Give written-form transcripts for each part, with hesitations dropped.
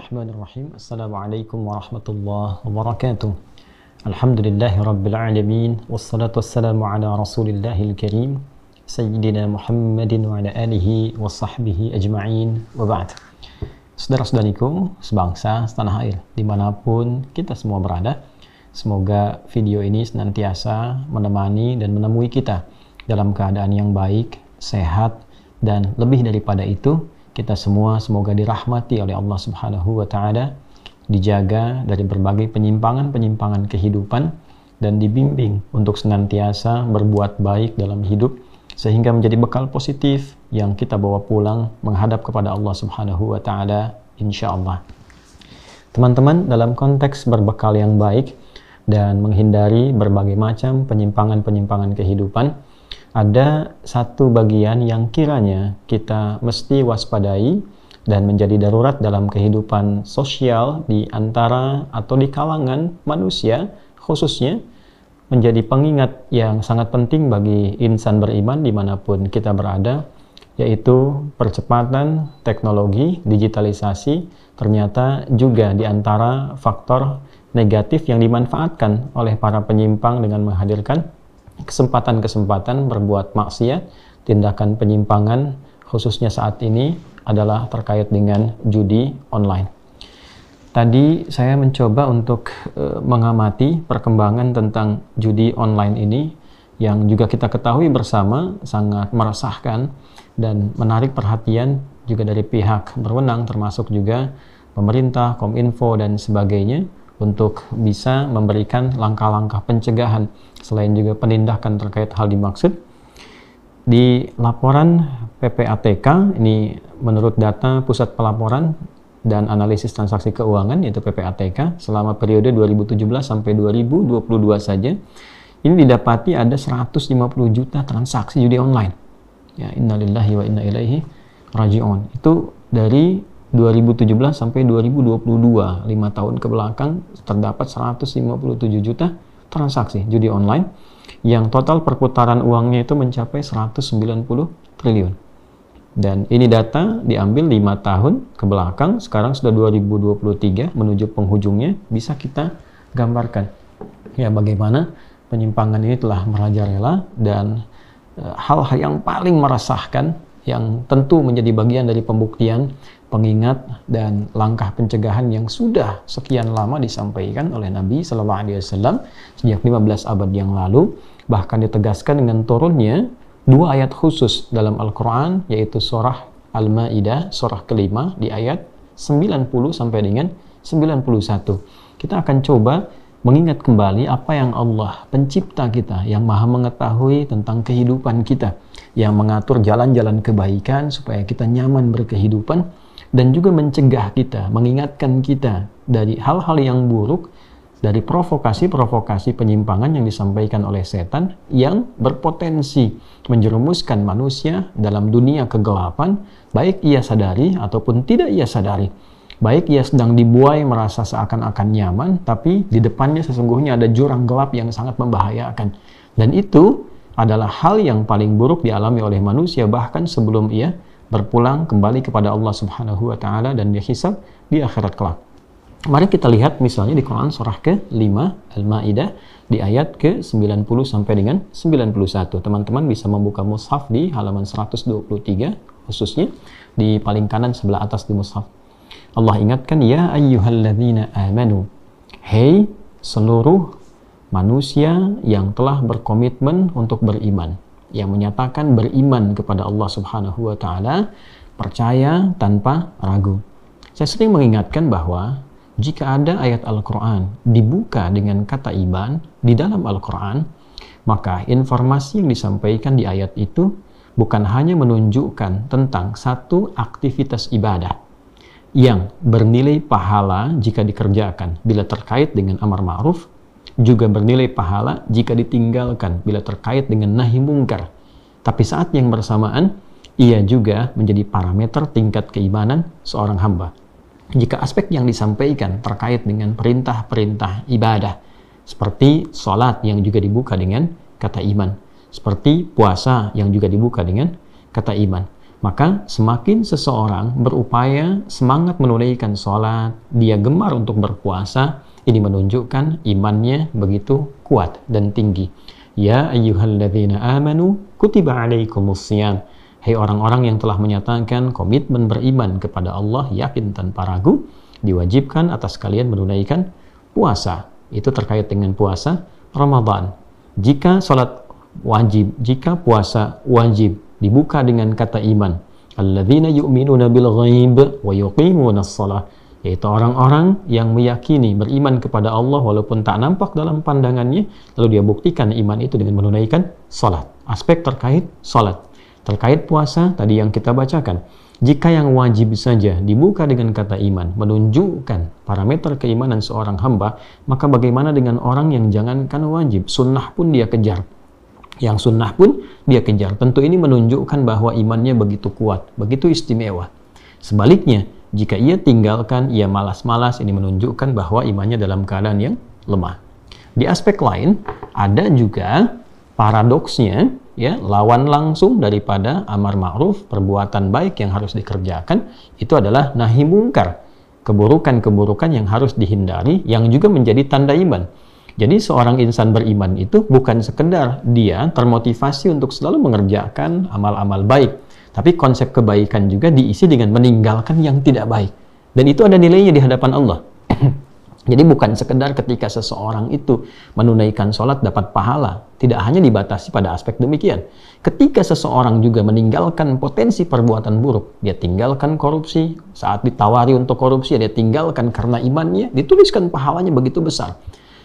Bismillahirrahmanirrahim. Assalamualaikum warahmatullahi wabarakatuh. Alhamdulillahi rabbil alamin. Wassalatu wassalamu ala rasulillahil karim Sayyidina Muhammadin wa ala alihi wa sahbihi ajma'in wa ba'd. Saudara-saudariku sebangsa, setanah air, dimanapun kita semua berada, semoga video ini senantiasa menemani dan menemui kita dalam keadaan yang baik, sehat, dan lebih daripada itu, kita semua semoga dirahmati oleh Allah Subhanahu wa Ta'ala, dijaga dari berbagai penyimpangan-penyimpangan kehidupan, dan dibimbing untuk senantiasa berbuat baik dalam hidup, sehingga menjadi bekal positif yang kita bawa pulang menghadap kepada Allah Subhanahu wa Ta'ala, insya Allah. Teman-teman, dalam konteks berbekal yang baik dan menghindari berbagai macam penyimpangan-penyimpangan kehidupan, ada satu bagian yang kiranya kita mesti waspadai dan menjadi darurat dalam kehidupan sosial di antara atau di kalangan manusia, khususnya menjadi pengingat yang sangat penting bagi insan beriman dimanapun kita berada, yaitu percepatan teknologi, digitalisasi, ternyata juga di antara faktor negatif yang dimanfaatkan oleh para penyimpang dengan menghadirkan kesempatan-kesempatan berbuat maksiat. Tindakan penyimpangan khususnya saat ini adalah terkait dengan judi online. Tadi saya mencoba untuk mengamati perkembangan tentang judi online ini yang juga kita ketahui bersama sangat meresahkan dan menarik perhatian juga dari pihak berwenang, termasuk juga pemerintah, Kominfo, dan sebagainya, untuk bisa memberikan langkah-langkah pencegahan selain juga penindakan terkait hal dimaksud. Di laporan PPATK, ini menurut data Pusat Pelaporan dan Analisis Transaksi Keuangan, yaitu PPATK, selama periode 2017 sampai 2022 saja, ini didapati ada 150 juta transaksi judi online. Ya, innalillahi wa inna ilaihi raji'un. Itu dari 2017 sampai 2022, 5 tahun ke belakang terdapat 157 juta transaksi judi online yang total perputaran uangnya itu mencapai 190 triliun. Dan ini data diambil 5 tahun ke belakang, sekarang sudah 2023 menuju penghujungnya, bisa kita gambarkan ya bagaimana penyimpangan ini telah merajalela, dan hal-hal yang paling meresahkan yang tentu menjadi bagian dari pembuktian, pengingat, dan langkah pencegahan yang sudah sekian lama disampaikan oleh Nabi Sallallahu Alaihi Wasallam sejak 15 abad yang lalu, bahkan ditegaskan dengan turunnya 2 ayat khusus dalam Al-Quran, yaitu surah Al-Ma'idah, surah kelima di ayat 90 sampai dengan 91. Kita akan coba mengingat kembali apa yang Allah, pencipta kita, yang maha mengetahui tentang kehidupan kita, yang mengatur jalan-jalan kebaikan supaya kita nyaman berkehidupan, dan juga mencegah kita, mengingatkan kita dari hal-hal yang buruk, dari provokasi-provokasi penyimpangan yang disampaikan oleh setan yang berpotensi menjerumuskan manusia dalam dunia kegelapan, baik ia sadari ataupun tidak ia sadari. Baik ia sedang dibuai merasa seakan-akan nyaman, tapi di depannya sesungguhnya ada jurang gelap yang sangat membahayakan. Dan itu adalah hal yang paling buruk dialami oleh manusia bahkan sebelum ia berpulang kembali kepada Allah Subhanahu wa Ta'ala dan dihisab di akhirat kelak. Mari kita lihat misalnya di Quran surah ke-5 Al-Ma'idah di ayat ke-90 sampai dengan 91. Teman-teman bisa membuka mushaf di halaman 123, khususnya di paling kanan sebelah atas di mushaf. Allah ingatkan, ya ayyuhalladzina amanu, hei seluruh manusia yang telah berkomitmen untuk beriman, yang menyatakan beriman kepada Allah Subhanahu wa Ta'ala, percaya tanpa ragu. Saya sering mengingatkan bahwa jika ada ayat Al-Quran dibuka dengan kata iman di dalam Al-Quran, maka informasi yang disampaikan di ayat itu bukan hanya menunjukkan tentang satu aktivitas ibadah yang bernilai pahala jika dikerjakan bila terkait dengan amar ma'ruf, juga bernilai pahala jika ditinggalkan bila terkait dengan nahi mungkar. Tapi saat yang bersamaan, ia juga menjadi parameter tingkat keimanan seorang hamba. Jika aspek yang disampaikan terkait dengan perintah-perintah ibadah, seperti sholat yang juga dibuka dengan kata iman, seperti puasa yang juga dibuka dengan kata iman, Maka semakin seseorang berupaya semangat menunaikan sholat, dia gemar untuk berpuasa, ini menunjukkan imannya begitu kuat dan tinggi. Ya ayyuhalladzina amanu kutiba alaikumusiyam. Hai orang-orang yang telah menyatakan komitmen beriman kepada Allah, yakin tanpa ragu, diwajibkan atas kalian menunaikan puasa. Itu terkait dengan puasa Ramadan. Jika sholat wajib, jika puasa wajib, dibuka dengan kata iman. Alladzina yu'minuna bil ghaib wa yuqimunas shalah, yaitu orang-orang yang meyakini beriman kepada Allah walaupun tak nampak dalam pandangannya, lalu dia buktikan iman itu dengan menunaikan salat. Aspek terkait salat. Terkait puasa tadi yang kita bacakan. Jika yang wajib saja dibuka dengan kata iman, menunjukkan parameter keimanan seorang hamba, maka bagaimana dengan orang yang jangankan wajib, sunnah pun dia kejar. Yang sunnah pun dia kejar. Tentu ini menunjukkan bahwa imannya begitu kuat, begitu istimewa. Sebaliknya, jika ia tinggalkan, ia malas-malas, ini menunjukkan bahwa imannya dalam keadaan yang lemah. Di aspek lain, ada juga paradoksnya, ya, lawan langsung daripada amar ma'ruf, perbuatan baik yang harus dikerjakan, itu adalah nahi mungkar, keburukan-keburukan yang harus dihindari, yang juga menjadi tanda iman. Jadi seorang insan beriman itu bukan sekedar dia termotivasi untuk selalu mengerjakan amal-amal baik, tapi konsep kebaikan juga diisi dengan meninggalkan yang tidak baik. Dan itu ada nilainya di hadapan Allah. Jadi bukan sekedar ketika seseorang itu menunaikan sholat dapat pahala, tidak hanya dibatasi pada aspek demikian. Ketika seseorang juga meninggalkan potensi perbuatan buruk, dia tinggalkan korupsi, saat ditawari untuk korupsi, dia tinggalkan karena imannya, dituliskan pahalanya begitu besar.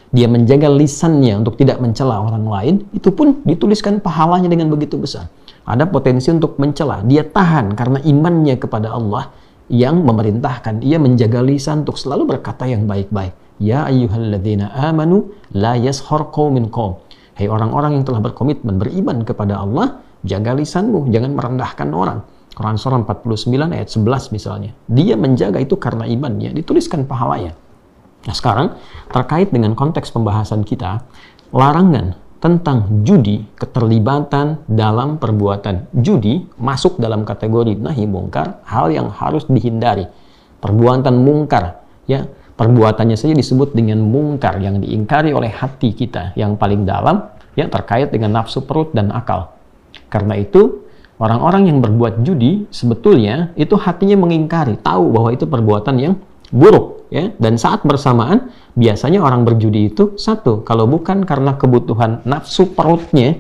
Dia menjaga lisannya untuk tidak mencela orang lain, itu pun dituliskan pahalanya dengan begitu besar. Ada potensi untuk mencela, dia tahan karena imannya kepada Allah yang memerintahkan ia menjaga lisan untuk selalu berkata yang baik-baik. Ya ayyuhalladzina amanu la yashar qaumin qaum. Hai orang-orang yang telah berkomitmen beriman kepada Allah, jaga lisanmu, jangan merendahkan orang. Quran surah 49 ayat 11 misalnya. Dia menjaga itu karena imannya, dituliskan pahalanya. Nah sekarang, terkait dengan konteks pembahasan kita, larangan tentang judi, keterlibatan dalam perbuatan judi, masuk dalam kategori nahi mungkar, hal yang harus dihindari. Perbuatan mungkar, ya, perbuatannya saja disebut dengan mungkar, yang diingkari oleh hati kita, yang paling dalam, ya, terkait dengan nafsu perut dan akal. Karena itu, orang-orang yang berbuat judi, sebetulnya, itu hatinya mengingkari, tahu bahwa itu perbuatan yang buruk, ya, dan saat bersamaan biasanya orang berjudi itu satu, kalau bukan karena kebutuhan nafsu perutnya,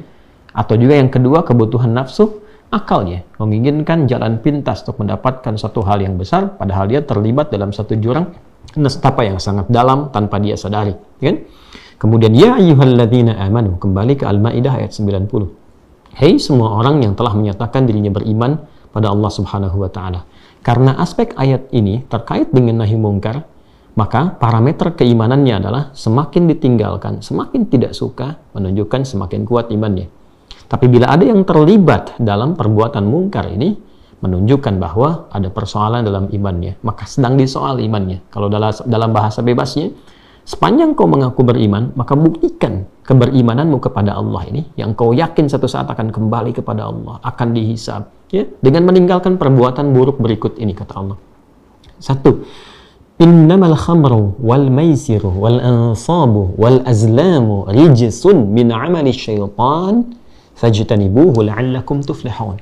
atau juga yang kedua kebutuhan nafsu akalnya, menginginkan jalan pintas untuk mendapatkan satu hal yang besar, padahal dia terlibat dalam satu jurang nestapa yang sangat dalam tanpa dia sadari, kan? Kemudian ya ayyuhalladzina amanu, kembali ke Al-Maidah ayat 90. Hei semua orang yang telah menyatakan dirinya beriman pada Allah Subhanahu wa taala. Karena aspek ayat ini terkait dengan nahi mungkar, maka parameter keimanannya adalah semakin ditinggalkan, semakin tidak suka, menunjukkan semakin kuat imannya. Tapi bila ada yang terlibat dalam perbuatan mungkar ini, menunjukkan bahwa ada persoalan dalam imannya, maka sedang disoal imannya. Kalau dalam bahasa bebasnya, sepanjang kau mengaku beriman, maka buktikan keberimananmu kepada Allah ini, yang kau yakin satu saat akan kembali kepada Allah, akan dihisab, ya, dengan meninggalkan perbuatan buruk berikut ini, kata Allah. 1. Innamal khamru wal maisiru wal ansabu wal azlamu rijsun min amali syaitan fajtanibuhu la'allakum tuflihun.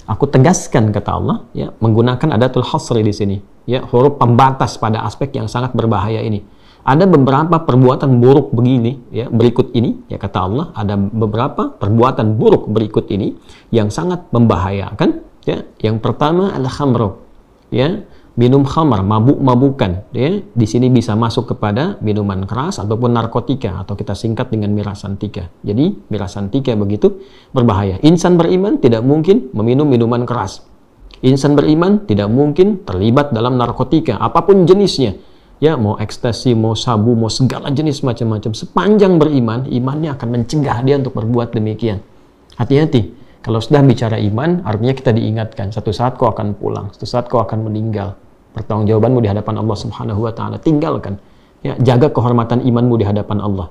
Aku tegaskan, kata Allah, ya, menggunakan adatul hasri di sini, ya, huruf pembatas pada aspek yang sangat berbahaya ini. Ada beberapa perbuatan buruk begini, ya, berikut ini, ya, kata Allah, ada beberapa perbuatan buruk berikut ini yang sangat membahayakan, ya. Yang pertama al-khamru, ya, minum khamar, mabuk-mabukan, ya. Di sini bisa masuk kepada minuman keras ataupun narkotika, atau kita singkat dengan mirasantika. Jadi mirasantika begitu berbahaya. Insan beriman tidak mungkin meminum minuman keras. Insan beriman tidak mungkin terlibat dalam narkotika apapun jenisnya. Ya, mau ekstasi, mau sabu, mau segala jenis macam-macam. Sepanjang beriman, imannya akan mencegah dia untuk berbuat demikian. Hati-hati. Kalau sudah bicara iman, artinya kita diingatkan. Satu saat kau akan pulang. Satu saat kau akan meninggal. Pertanggungjawabanmu di hadapan Allah Subhanahu wa taala. Tinggalkan. Ya, jaga kehormatan imanmu di hadapan Allah.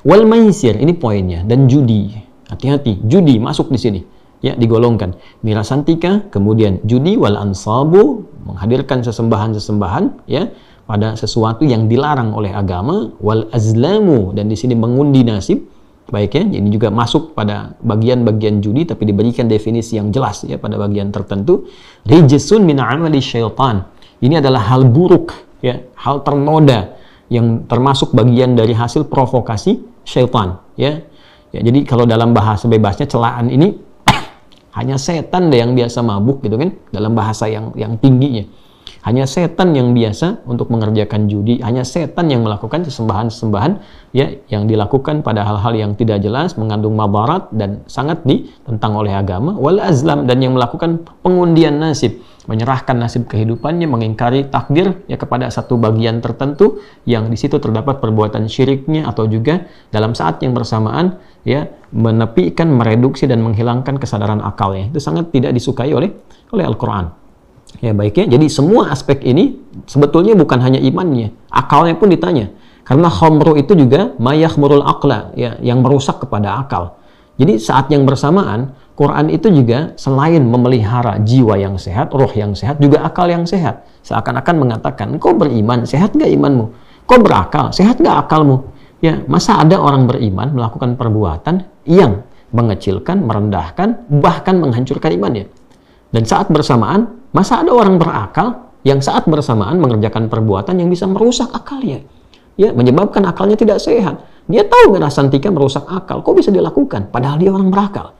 Wal maisir, ini poinnya. Dan judi. Hati-hati. Judi masuk di sini. ya digolongkan. Mirasantika, kemudian judi, wal ansabu, menghadirkan sesembahan-sesembahan ya pada sesuatu yang dilarang oleh agama, wal azlamu, dan di sini mengundi nasib. Baik ya, ini juga masuk pada bagian-bagian judi tapi diberikan definisi yang jelas ya pada bagian tertentu. Rijsun min amali syaitan. Ini adalah hal buruk ya, hal ternoda yang termasuk bagian dari hasil provokasi syaitan ya. Ya, jadi kalau dalam bahasa bebasnya celaan ini hanya setan deh yang biasa mabuk gitu kan, dalam bahasa yang tingginya. Hanya setan yang biasa untuk mengerjakan judi, hanya setan yang melakukan sesembahan-sesembahan ya yang dilakukan pada hal-hal yang tidak jelas, mengandung madarat dan sangat ditentang oleh agama. Wal azlam, dan yang melakukan pengundian nasib, menyerahkan nasib kehidupannya, mengingkari takdir ya kepada satu bagian tertentu yang di situ terdapat perbuatan syiriknya, atau juga dalam saat yang bersamaan ya menepikan, mereduksi dan menghilangkan kesadaran akalnya. Itu sangat tidak disukai oleh Al-Qur'an. Ya baiknya, jadi semua aspek ini sebetulnya bukan hanya imannya, akalnya pun ditanya. Karena khamru itu juga mayakhmurul aqla, ya, yang merusak kepada akal. Jadi saat yang bersamaan, Quran itu juga selain memelihara jiwa yang sehat, roh yang sehat, juga akal yang sehat. Seakan-akan mengatakan, kau beriman, sehat gak imanmu? Kau berakal, sehat gak akalmu? Ya, masa ada orang beriman melakukan perbuatan yang mengecilkan, merendahkan, bahkan menghancurkan imannya? Dan saat bersamaan, masa ada orang berakal yang saat bersamaan mengerjakan perbuatan yang bisa merusak akalnya, ya, menyebabkan akalnya tidak sehat. Dia tahu mirasantika merusak akal, kok bisa dilakukan? Padahal dia orang berakal.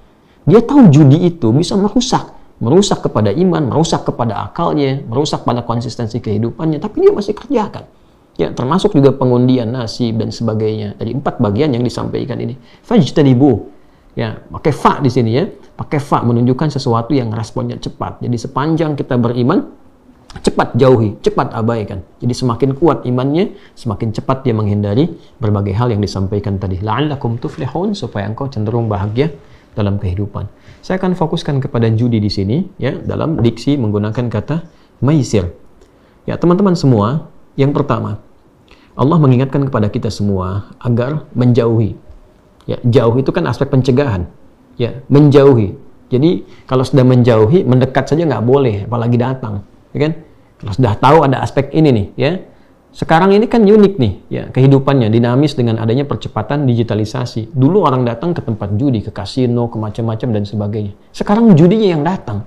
Dia tahu judi itu bisa merusak kepada iman, merusak kepada akalnya, merusak pada konsistensi kehidupannya, tapi dia masih kerjakan. Ya, termasuk juga pengundian nasib dan sebagainya. Dari 4 bagian yang disampaikan ini. Fajtanibu. Ya, pakai fa di sini ya. Pakai fa menunjukkan sesuatu yang responnya cepat. Jadi sepanjang kita beriman, cepat jauhi, cepat abaikan. Jadi semakin kuat imannya, semakin cepat dia menghindari berbagai hal yang disampaikan tadi. La'allakum tuflihun, supaya engkau cenderung bahagia dalam kehidupan. Saya akan fokuskan kepada judi di sini ya, dalam diksi menggunakan kata maisir. Ya, teman-teman semua, yang pertama, Allah mengingatkan kepada kita semua agar menjauhi. Ya, jauh itu kan aspek pencegahan. Ya, menjauhi. Jadi kalau sudah menjauhi, mendekat saja nggak boleh, apalagi datang, ya kan? Kalau sudah tahu ada aspek ini nih, ya. Sekarang ini kan unik nih, ya, kehidupannya dinamis dengan adanya percepatan digitalisasi. Dulu orang datang ke tempat judi, ke kasino, ke macam-macam dan sebagainya. Sekarang judinya yang datang.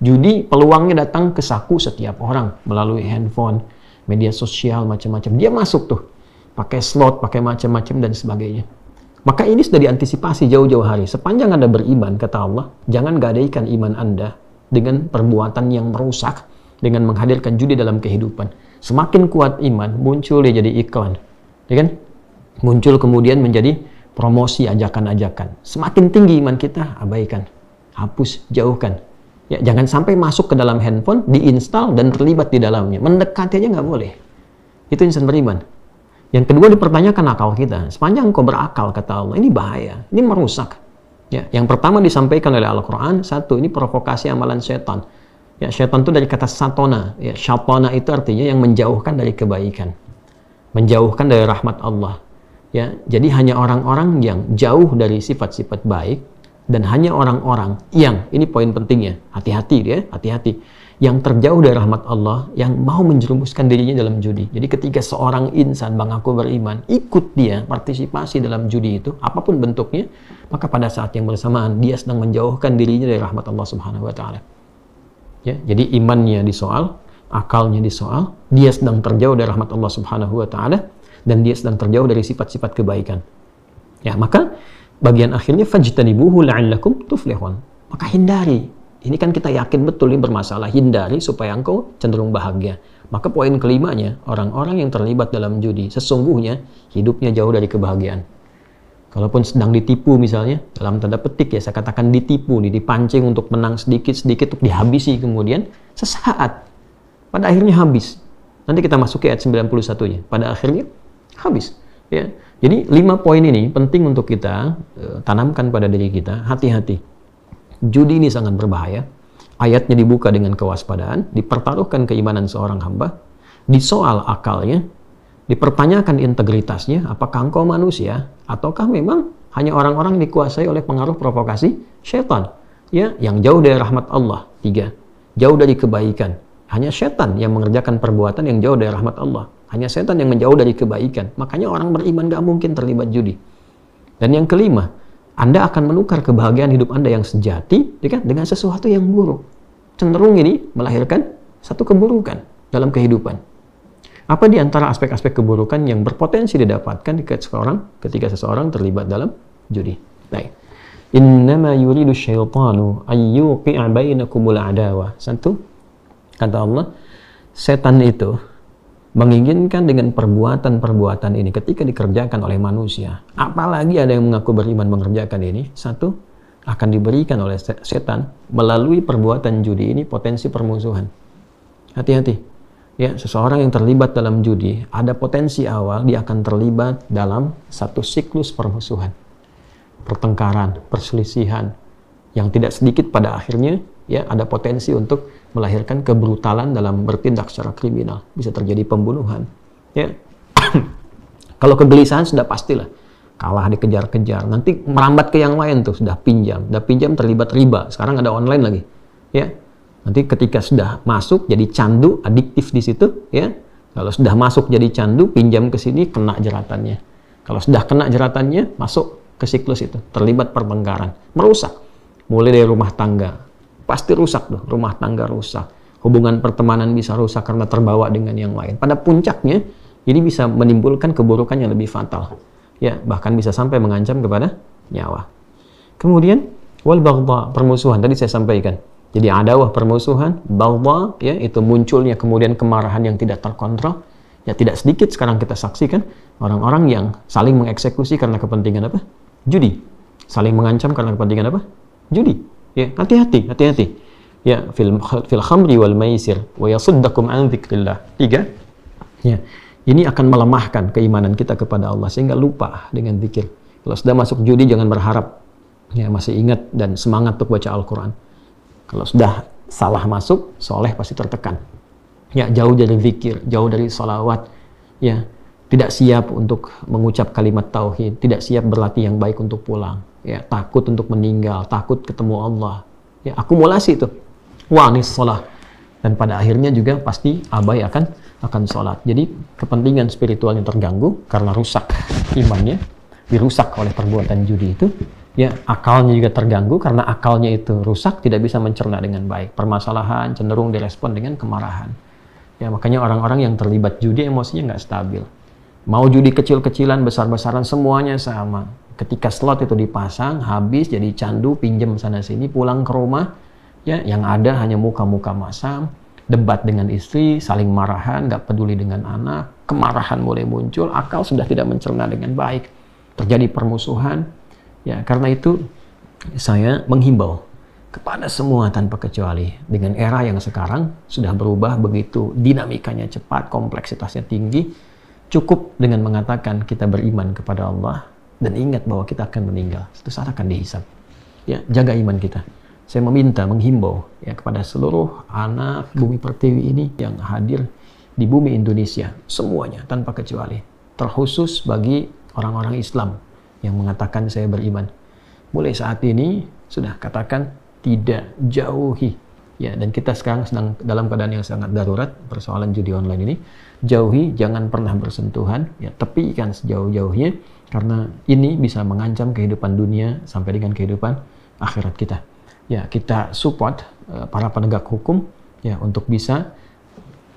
Judi peluangnya datang ke saku setiap orang melalui handphone, media sosial, macam-macam. Dia masuk tuh, pakai slot, pakai macam-macam dan sebagainya. Maka ini sudah diantisipasi jauh-jauh hari. Sepanjang Anda beriman, kata Allah, jangan gadaikan iman Anda dengan perbuatan yang merusak, dengan menghadirkan judi dalam kehidupan. Semakin kuat iman, muncul dia jadi iklan. Ya kan? Muncul kemudian menjadi promosi, ajakan-ajakan. Semakin tinggi iman kita, abaikan. Hapus, jauhkan. Ya, jangan sampai masuk ke dalam handphone, diinstal dan terlibat di dalamnya. Mendekati aja nggak boleh. Itu insan beriman. Yang kedua, dipertanyakan akal kita. Sepanjang kau berakal, kata Allah, ini bahaya, ini merusak. Ya, yang pertama disampaikan oleh Al-Quran, satu, ini provokasi amalan setan. Ya, setan itu dari kata satona. Ya, syatona itu artinya yang menjauhkan dari kebaikan, menjauhkan dari rahmat Allah. Ya, jadi hanya orang-orang yang jauh dari sifat-sifat baik, dan hanya orang-orang yang, ini poin pentingnya, hati-hati dia, hati-hati, yang terjauh dari rahmat Allah, yang mau menjerumuskan dirinya dalam judi. Jadi ketika seorang insan mengaku beriman, ikut dia partisipasi dalam judi itu, apapun bentuknya, maka pada saat yang bersamaan dia sedang menjauhkan dirinya dari rahmat Allah Subhanahu wa taala. Ya, jadi imannya disoal, akalnya disoal, dia sedang terjauh dari rahmat Allah Subhanahu wa taala, dan dia sedang terjauh dari sifat-sifat kebaikan. Ya, maka bagian akhirnya fajtanibuhu la'allakum tuflihun. Maka hindari. Ini kan kita yakin betul ini bermasalah, hindari supaya engkau cenderung bahagia. Maka poin kelimanya, orang-orang yang terlibat dalam judi, sesungguhnya hidupnya jauh dari kebahagiaan. Kalaupun sedang ditipu misalnya, dalam tanda petik ya, saya katakan ditipu, dipancing untuk menang sedikit-sedikit, untuk dihabisi kemudian, sesaat, pada akhirnya habis. Nanti kita masuk ke ayat 91-nya, pada akhirnya habis. Ya. Jadi 5 poin ini penting untuk kita tanamkan pada diri kita, hati-hati. Judi ini sangat berbahaya. Ayatnya dibuka dengan kewaspadaan, dipertaruhkan keimanan seorang hamba, disoal akalnya, dipertanyakan integritasnya, apakah engkau manusia, ataukah memang hanya orang-orang dikuasai oleh pengaruh provokasi syaitan. ya, yang jauh dari rahmat Allah. 3, jauh dari kebaikan. Hanya setan yang mengerjakan perbuatan yang jauh dari rahmat Allah. Hanya setan yang menjauh dari kebaikan. Makanya orang beriman gak mungkin terlibat judi. Dan yang kelima, Anda akan menukar kebahagiaan hidup Anda yang sejati dengan sesuatu yang buruk. Cenderung ini melahirkan satu keburukan dalam kehidupan. Apa di antara aspek-aspek keburukan yang berpotensi didapatkan ketika seseorang terlibat dalam judi? Baik. Innama yuridu syaitanu ayyuqi'a bainakumul adawa. 1, kata Allah, setan itu menginginkan dengan perbuatan-perbuatan ini ketika dikerjakan oleh manusia, apalagi ada yang mengaku beriman mengerjakan ini, 1, akan diberikan oleh setan melalui perbuatan judi ini potensi permusuhan. Hati-hati. Ya, seseorang yang terlibat dalam judi, ada potensi awal dia akan terlibat dalam satu siklus permusuhan. Pertengkaran, perselisihan yang tidak sedikit pada akhirnya ya ada potensi untuk melahirkan kebrutalan dalam bertindak secara kriminal, bisa terjadi pembunuhan ya. Kalau kegelisahan sudah pastilah kalah dikejar-kejar, nanti merambat ke yang lain tuh, sudah pinjam terlibat riba, sekarang ada online lagi ya. Nanti ketika sudah masuk jadi candu, adiktif di situ ya. Kalau sudah masuk jadi candu, pinjam ke sini kena jeratannya. Kalau sudah kena jeratannya, masuk ke siklus itu, terlibat pertengkaran, merusak. Mulai dari rumah tangga, pasti rusak tuh, rumah tangga rusak. Hubungan pertemanan bisa rusak karena terbawa dengan yang lain. Pada puncaknya, ini bisa menimbulkan keburukan yang lebih fatal. Ya, bahkan bisa sampai mengancam kepada nyawa. Kemudian, wal baghdha, permusuhan, tadi saya sampaikan. Jadi adawah permusuhan, baghdha, ya, itu munculnya kemudian kemarahan yang tidak terkontrol. Ya, tidak sedikit sekarang kita saksikan orang-orang yang saling mengeksekusi karena kepentingan apa? Judi. Saling mengancam karena kepentingan apa? Judi. Ya, hati-hati. Ya, fil khamri wal maisir wa yasuddakum an dzikrillah. 3. Ya, ini akan melemahkan keimanan kita kepada Allah sehingga lupa dengan zikir. Kalau sudah masuk judi jangan berharap ya masih ingat dan semangat untuk baca Al-Qur'an. Kalau sudah salah masuk, soleh pasti tertekan. Ya, jauh dari zikir, jauh dari salawat. Ya, tidak siap untuk mengucap kalimat tauhid, tidak siap berlatih yang baik untuk pulang. Ya, takut untuk meninggal, takut ketemu Allah. Ya, akumulasi itu. Wanis sholat. Dan pada akhirnya juga pasti abai akan sholat. Jadi kepentingan spiritualnya terganggu karena rusak imannya, dirusak oleh perbuatan judi itu. Ya, akalnya juga terganggu karena akalnya itu rusak, tidak bisa mencerna dengan baik. Permasalahan cenderung direspon dengan kemarahan. Ya, makanya orang-orang yang terlibat judi emosinya nggak stabil. Mau judi kecil-kecilan, besar-besaran, semuanya sama. Ketika slot itu dipasang, habis jadi candu, pinjam sana-sini, pulang ke rumah, ya, yang ada hanya muka-muka masam, debat dengan istri, saling marahan, nggak peduli dengan anak, kemarahan mulai muncul, akal sudah tidak mencerna dengan baik. Terjadi permusuhan. Ya, karena itu saya menghimbau kepada semua tanpa kecuali dengan era yang sekarang sudah berubah begitu dinamikanya cepat, kompleksitasnya tinggi, cukup dengan mengatakan kita beriman kepada Allah dan ingat bahwa kita akan meninggal, suatu saat akan dihisab. Ya, jaga iman kita. Saya meminta, menghimbau ya kepada seluruh anak Bumi Pertiwi ini yang hadir di bumi Indonesia, semuanya tanpa kecuali, terkhusus bagi orang-orang Islam yang mengatakan saya beriman. Mulai saat ini sudah katakan tidak, jauhi. Ya, dan kita sekarang sedang dalam keadaan yang sangat darurat persoalan judi online ini. Jauhi, jangan pernah bersentuhan, ya, tepikan sejauh-jauhnya karena ini bisa mengancam kehidupan dunia sampai dengan kehidupan akhirat kita. Ya, kita support para penegak hukum ya untuk bisa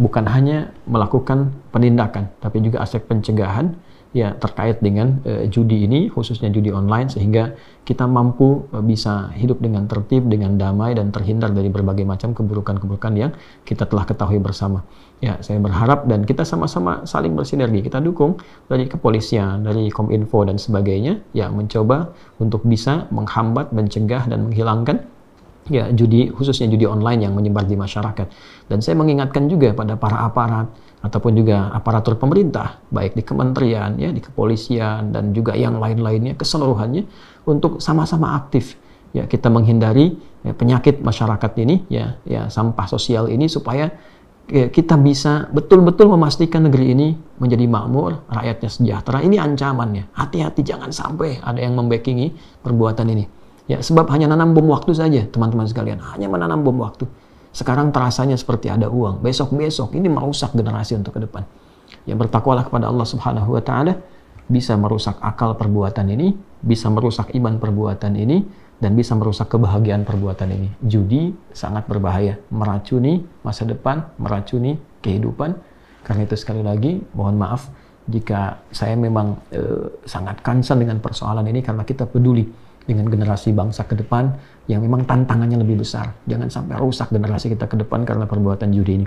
bukan hanya melakukan penindakan tapi juga aspek pencegahan ya terkait dengan judi ini, khususnya judi online, sehingga kita mampu bisa hidup dengan tertib, dengan damai, dan terhindar dari berbagai macam keburukan-keburukan yang kita telah ketahui bersama. Ya, saya berharap dan kita sama-sama saling bersinergi, kita dukung dari kepolisian, dari Kominfo dan sebagainya, ya mencoba untuk bisa menghambat, mencegah, dan menghilangkan ya judi, khususnya judi online yang menyebar di masyarakat. Dan saya mengingatkan juga pada para aparat ataupun juga aparatur pemerintah, baik di kementerian, ya, di kepolisian, dan juga yang lain-lainnya, keseluruhannya, untuk sama-sama aktif. Ya, kita menghindari ya, penyakit masyarakat ini, ya, sampah sosial ini, supaya ya, kita bisa betul-betul memastikan negeri ini menjadi makmur, rakyatnya sejahtera. Ini ancamannya. Hati-hati, jangan sampai ada yang membackingi perbuatan ini. Ya, sebab hanya nanam bom waktu saja, teman-teman sekalian. Hanya menanam bom waktu. Sekarang terasanya seperti ada uang. Besok-besok ini merusak generasi untuk ke depan. Ya, bertakwalah kepada Allah Subhanahu wa taala, bisa merusak akal perbuatan ini, bisa merusak iman perbuatan ini, dan bisa merusak kebahagiaan perbuatan ini. Judi sangat berbahaya, meracuni masa depan, meracuni kehidupan. Karena itu sekali lagi, mohon maaf jika saya memang sangat concern dengan persoalan ini, karena kita peduli dengan generasi bangsa ke depan yang memang tantangannya lebih besar. Jangan sampai rusak generasi kita ke depan karena perbuatan judi ini.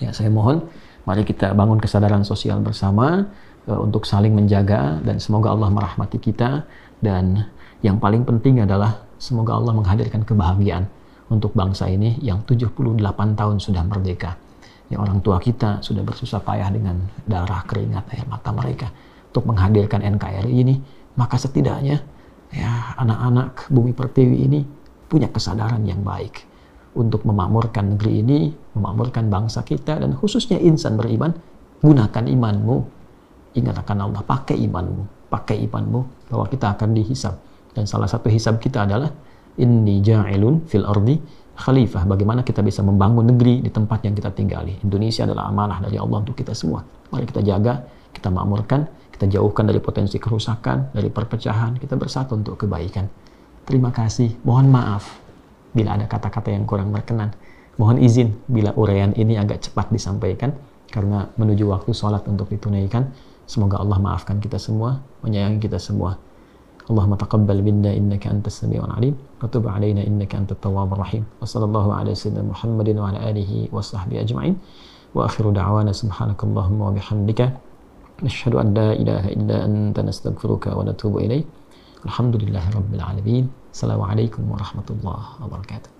Ya, saya mohon, mari kita bangun kesadaran sosial bersama untuk saling menjaga, dan semoga Allah merahmati kita. Dan yang paling penting adalah semoga Allah menghadirkan kebahagiaan untuk bangsa ini yang 78 tahun sudah merdeka. Ya, orang tua kita sudah bersusah payah dengan darah, keringat, air mata mereka untuk menghadirkan NKRI ini. Maka setidaknya ya, anak-anak Bumi Pertiwi ini punya kesadaran yang baik untuk memakmurkan negeri ini, memakmurkan bangsa kita, dan khususnya insan beriman. Gunakan imanmu, ingat akan Allah, pakai imanmu bahwa kita akan dihisab. Dan salah satu hisab kita adalah inni ja'ilun fil ardi khalifah. Bagaimana kita bisa membangun negeri di tempat yang kita tinggali. Indonesia adalah amanah dari Allah untuk kita semua. Mari kita jaga, kita makmurkan, kita jauhkan dari potensi kerusakan, dari perpecahan, kita bersatu untuk kebaikan. Terima kasih. Mohon maaf bila ada kata-kata yang kurang berkenan. Mohon izin bila uraian ini agak cepat disampaikan, karena menuju waktu sholat untuk ditunaikan. Semoga Allah maafkan kita semua, menyayangi kita semua. Allahumma taqabbal minna innaka antas sami'ul alim wa tub 'alaina innaka antat tawwabur rahim. Wa sallallahu ala sayyidina Muhammadin wa ala alihi wa sahbihi ajma'in. Wa akhiru da'wana subhanakallahumma wa bihamdika nashhadu an la ilaha illa anta nastaghfiruka wa natubu ilaik. Alhamdulillahi rabbil alamin. Assalamualaikum warahmatullahi wabarakatuh.